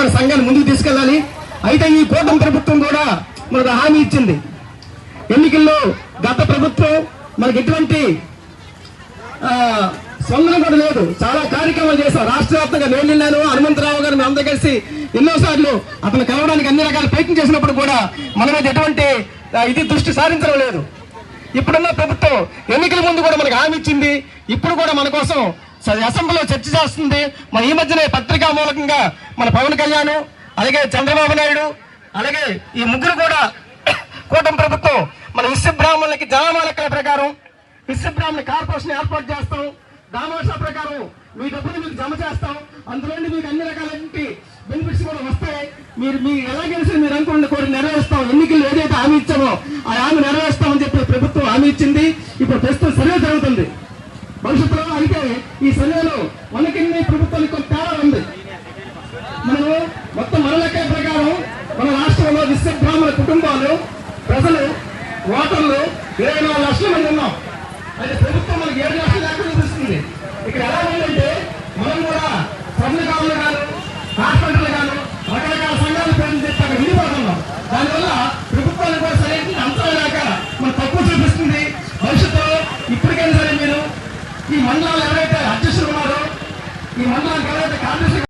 మన సంఘాన్ని ముందుకు తీసుకెళ్ళాలి. అయితే ఈ కూటమి ప్రభుత్వం కూడా మనకు హామీ ఇచ్చింది. ఎన్నికల్లో గత ప్రభుత్వం మనకి ఎటువంటి స్పందన కూడా లేదు. చాలా కార్యక్రమాలు చేశాం. రాష్ట్ర వ్యాప్తంగా నేను నిన్నాను, హనుమంతరావు గారు మేము అందరూ కలిసి ఎన్నోసార్లు అతను కలవడానికి అన్ని రకాల ప్రయత్నం చేసినప్పుడు కూడా మన మీద ఎటువంటి ఇది దృష్టి సారించడం లేదు. ఇప్పుడున్న ప్రభుత్వం ఎన్నికల ముందు కూడా మనకు హామీ ఇచ్చింది. ఇప్పుడు కూడా మన కోసం అసెంబ్లీలో చర్చ చేస్తుంది. మన ఈ మధ్యనే పత్రికా మూలకంగా మన పవన్ కళ్యాణ్, అలాగే చంద్రబాబు నాయుడు, అలాగే ఈ ముగ్గురు కూడా కూటమి ప్రభుత్వం మన విశ్వ బ్రాహ్మణులకి జనాభా లెక్కల ప్రకారం విశ్వ బ్రాహ్మణ కార్పొరేషన్ ఏర్పాటు చేస్తాం. దామాషా ప్రకారం మీ డబ్బులు మీకు జమ చేస్తాం. అందులో మీకు అన్ని రకాలైన బెనిఫిట్స్ కూడా వస్తాయి. మీరు ఎలా గెలిచి మీరు అనుకున్న కోరిక నెరవేరుస్తాం. ఎన్నికలు ఏదైతే హామీ ఇచ్చామో ఆ హామీ నెరవేరుస్తామని చెప్పి ప్రభుత్వం హామీ ఇచ్చింది. ఇప్పుడు ప్రస్తుతం సర్వే జరుగుతుంది. భవిష్యత్తులో అయితే ఈ సర్వేలో మనకి ప్రభుత్వానికి కొంత తేడా ఉంది. మనము మొత్తం మన లెక్క ప్రకారం మన రాష్ట్రంలో విశ్వ బ్రాహ్మణ కుటుంబాలు, ప్రజలు, ఓటర్లు 24 లక్షల మంది ఉన్నాం. అయితే ప్రభుత్వం మనకి 7 లక్షల దాకా చూపిస్తుంది. ఇక్కడ ఎలా ఉందంటే మనం కూడా స్వర్ణకారులు గాను, హాస్పిటల్ గాను, రకరకాల సంఘాలు పేర్లు చెప్పి అక్కడ విడిపోతున్నాం. దానివల్ల ప్రభుత్వానికి కూడా సరైన అంశాలు లేక మనం తక్కువ చూపిస్తుంది. భవిష్యత్తులో ఇప్పటికైనా సరే మీరు ఈ మండలాలు ఎవరైతే